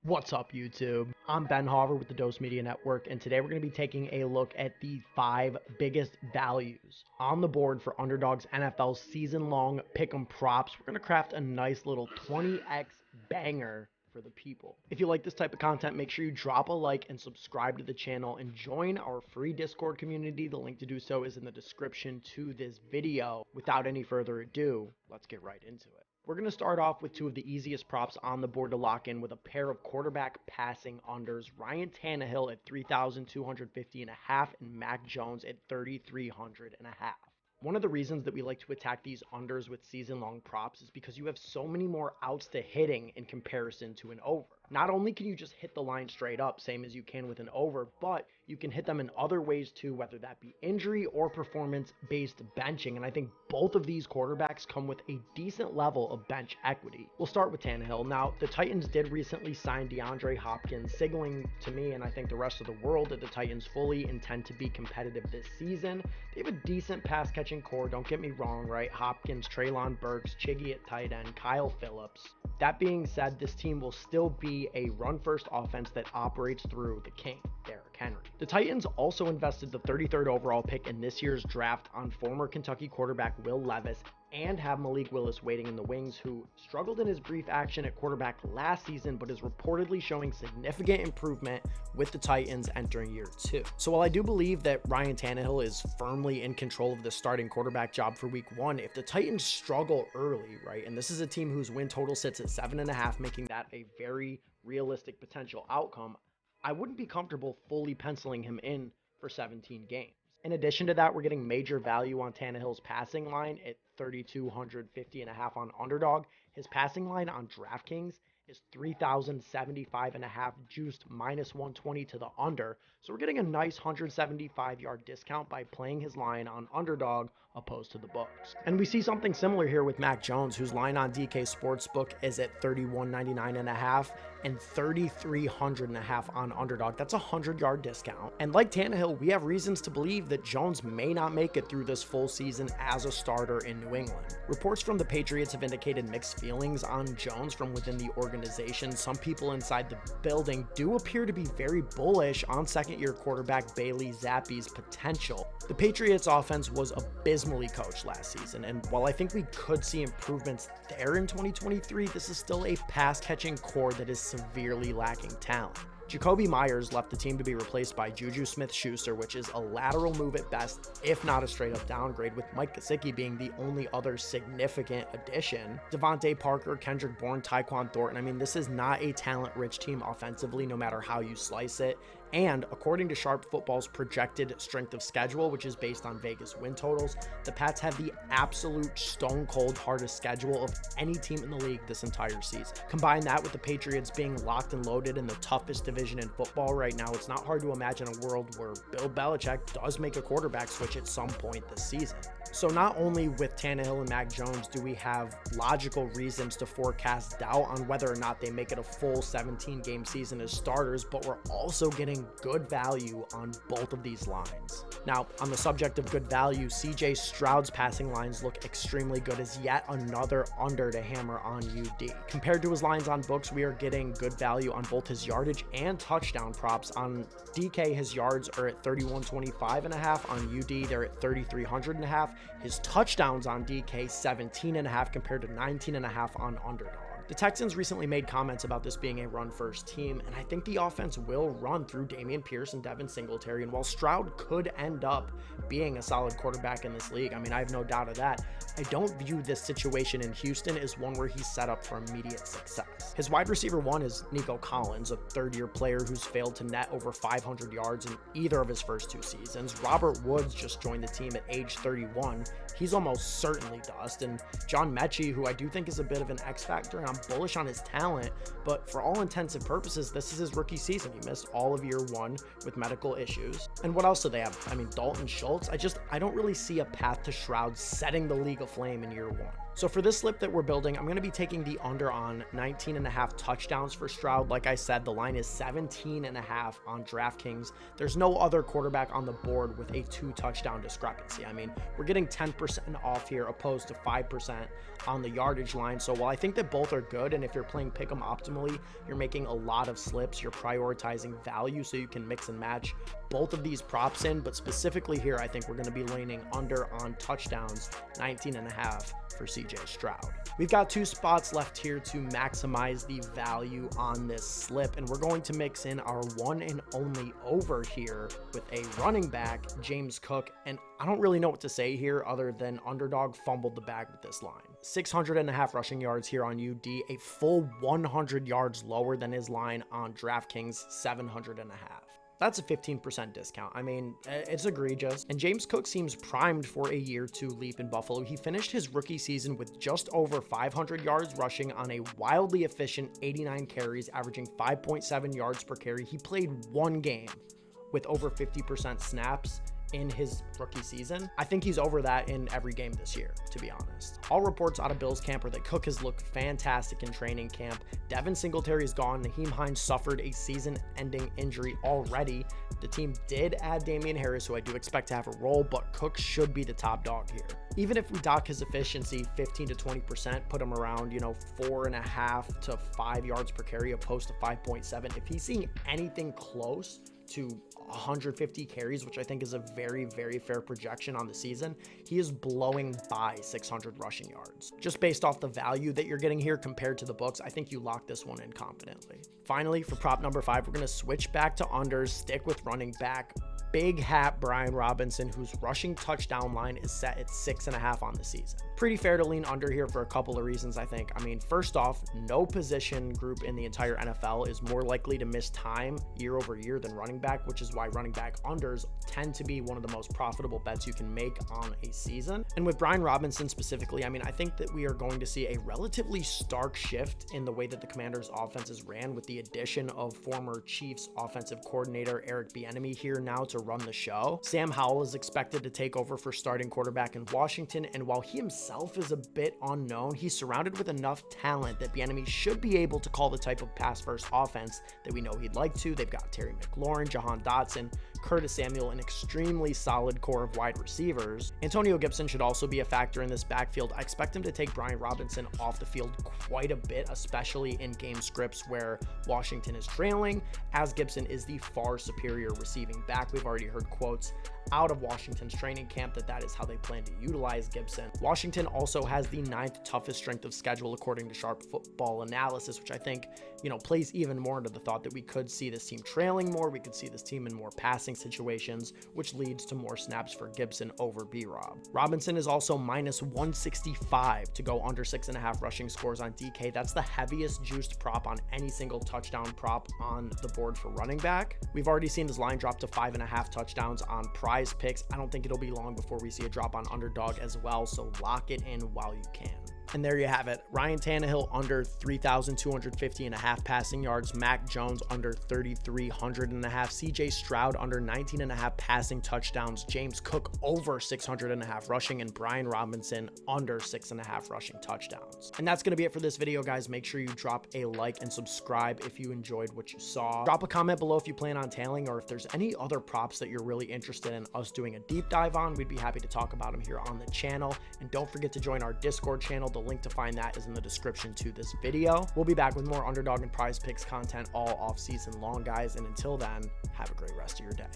What's up, YouTube? I'm Ben Hauver with the Dose Media Network, and today we're going to be taking a look at the 5 biggest values on the board for Underdog's NFL season-long pick'em props. We're going to craft a nice little 20x banger for the people. If you like this type of content, make sure you drop a like and subscribe to the channel and join our free Discord community. The link to do so is in the description to this video. Without any further ado, let's get right into it. We're going to start off with 2 of the easiest props on the board to lock in with a pair of quarterback passing unders. Ryan Tannehill at 3,250.5 and Mac Jones at 3,300.5. One of the reasons that we like to attack these unders with season-long props is because you have so many more outs to hitting in comparison to an over. Not only can you just hit the line straight up, same as you can with an over, but you can hit them in other ways too, whether that be injury or performance-based benching, and I think both of these quarterbacks come with a decent level of bench equity. We'll start with Tannehill. Now, the Titans did recently sign DeAndre Hopkins, signaling to me and I think the rest of the world that the Titans fully intend to be competitive this season. They have a decent pass-catching core, don't get me wrong, right? Hopkins, Treylon Burks, Chiggy at tight end, Kyle Phillips. That being said, this team will still be a run-first offense that operates through the king, Derrick Henry. The Titans also invested the 33rd overall pick in this year's draft on former Kentucky quarterback Will Levis and have Malik Willis waiting in the wings, who struggled in his brief action at quarterback last season but is reportedly showing significant improvement with the Titans entering year 2. So while I do believe that Ryan Tannehill is firmly in control of the starting quarterback job for week 1, if the Titans struggle early, right, and this is a team whose win total sits at 7.5, making that a very realistic potential outcome, I wouldn't be comfortable fully penciling him in for 17 games. In addition to that, we're getting major value on Tannehill's passing line at 3,250.5 on Underdog. His passing line on DraftKings is 3,075.5, juiced minus 120 to the under. So we're getting a nice 175-yard discount by playing his line on Underdog opposed to the books. And we see something similar here with Mac Jones, whose line on DK Sportsbook is at 3,199.5 and 3,300.5 on Underdog. That's a 100-yard discount. And like Tannehill, we have reasons to believe that Jones may not make it through this full season as a starter in New England. Reports from the Patriots have indicated mixed feelings on Jones from within the organization. Some people inside the building do appear to be very bullish on second-year quarterback Bailey Zappe's potential. The Patriots offense was abysmally coached last season, and while I think we could see improvements there in 2023, this is still a pass-catching core that is severely lacking talent. Jacoby Myers left the team to be replaced by Juju Smith-Schuster, which is a lateral move at best, if not a straight-up downgrade, with Mike Gesicki being the only other significant addition. Devontae Parker, Kendrick Bourne, Tyquan Thornton. I mean, this is not a talent-rich team offensively, no matter how you slice it. And according to Sharp Football's projected strength of schedule, which is based on Vegas win totals, the Pats have the absolute stone-cold hardest schedule of any team in the league this entire season. Combine that with the Patriots being locked and loaded in the toughest division in football right now, it's not hard to imagine a world where Bill Belichick does make a quarterback switch at some point this season. So not only with Tannehill and Mac Jones do we have logical reasons to forecast doubt on whether or not they make it a full 17-game season as starters, but we're also getting good value on both of these lines. Now, on the subject of good value, CJ Stroud's passing lines look extremely good as yet another under to hammer on UD. Compared to his lines on books, we are getting good value on both his yardage and touchdown props. On DK, his yards are at 3,125.5. On UD, they're at 3,300.5. His touchdowns on DK, 17.5 compared to 19.5 on Underdog. The Texans recently made comments about this being a run-first team, and I think the offense will run through Dameon Pierce and Devin Singletary, and while Stroud could end up being a solid quarterback in this league, I mean, I have no doubt of that, I don't view this situation in Houston as one where he's set up for immediate success. His wide receiver 1 is Nico Collins, a third-year player who's failed to net over 500 yards in either of his first 2 seasons. Robert Woods just joined the team at age 31. He's almost certainly dust. And John Mechie, who I do think is a bit of an X factor, and I'm bullish on his talent, but for all intents and purposes, this is his rookie season. He missed all of year 1 with medical issues. And what else do they have? I mean, Dalton Schultz. I don't really see a path to Stroud setting the league aflame in year 1. So for this slip that we're building, I'm going to be taking the under on 19.5 touchdowns for Stroud. Like I said, the line is 17.5 on DraftKings. There's no other quarterback on the board with a 2 touchdown discrepancy. I mean, we're getting 10% off here opposed to 5% on the yardage line. So while I think that both are good, and if you're playing pick'em optimally, you're making a lot of slips, you're prioritizing value so you can mix and match both of these props in. But specifically here, I think we're going to be leaning under on touchdowns, 19.5 for CJ Stroud. We've got 2 spots left here to maximize the value on this slip, and we're going to mix in our one and only over here with a running back, James Cook. And I don't really know what to say here other than Underdog fumbled the bag with this line. 600.5 rushing yards here on UD, a full 100 yards lower than his line on DraftKings, 700.5. That's a 15% discount. I mean, it's egregious. And James Cook seems primed for a year 2 leap in Buffalo. He finished his rookie season with just over 500 yards rushing on a wildly efficient 89 carries, averaging 5.7 yards per carry. He played 1 game with over 50% snaps in his rookie season. I think he's over that in every game this year, to be honest. All reports out of Bills camp are that Cook has looked fantastic in training camp. Devin Singletary is gone. Naheem Hines suffered a season-ending injury already. The team did add Damian Harris, who I do expect to have a role, but Cook should be the top dog here. Even if we dock his efficiency 15 to 20%, put him around, 4.5 to 5 yards per carry opposed to 5.7, if he's seeing anything close to 150 carries, which I think is a very, very fair projection on the season, he is blowing by 600 rushing yards. Just based off the value that you're getting here compared to the books, I think you lock this one in confidently. Finally, for prop number 5, we're going to switch back to unders, stick with running back. Big hat Brian Robinson, whose rushing touchdown line is set at 6.5 on the season. Pretty fair to lean under here for a couple of reasons, I think. I mean, first off, no position group in the entire NFL is more likely to miss time year over year than running back, which is why running back unders tend to be one of the most profitable bets you can make on a season. And with Brian Robinson specifically, I mean, I think that we are going to see a relatively stark shift in the way that the Commanders' offenses ran with the addition of former Chiefs offensive coordinator Eric Bieniemy here now to run the show. Sam Howell is expected to take over for starting quarterback in Washington, and while he himself is a bit unknown, he's surrounded with enough talent that Bieniemy should be able to call the type of pass-first offense that we know he'd like to. They've got Terry McLaurin, Jahan Dotson, Curtis Samuel, an extremely solid core of wide receivers. Antonio Gibson should also be a factor in this backfield. I expect him to take Brian Robinson off the field quite a bit, especially in game scripts where Washington is trailing, as Gibson is the far superior receiving back. We've already heard quotes out of Washington's training camp that is how they plan to utilize Gibson. Washington also has the 9th toughest strength of schedule according to Sharp Football Analysis, which I think, plays even more into the thought that we could see this team trailing more. We could see this team in more passing situations, which leads to more snaps for Gibson over B-Rob. Robinson is also minus 165 to go under 6.5 rushing scores on DK. That's the heaviest juiced prop on any single touchdown prop on the board for running back. We've already seen his line drop to 5.5 touchdowns on Prize Picks. I don't think it'll be long before we see a drop on Underdog as well, so lock it in while you can. And there you have it. Ryan Tannehill under 3,250.5 passing yards. Mac Jones under 3,300.5. CJ Stroud under 19.5 passing touchdowns. James Cook over 600.5 rushing, and Brian Robinson under 6.5 rushing touchdowns. And that's going to be it for this video, guys. Make sure you drop a like and subscribe if you enjoyed what you saw. Drop a comment below if you plan on tailing, or if there's any other props that you're really interested in us doing a deep dive on. We'd be happy to talk about them here on the channel. And don't forget to join our Discord channel. The link to find that is in the description to this video. We'll be back with more Underdog and Prize Picks content all off season long, guys. And until then, have a great rest of your day.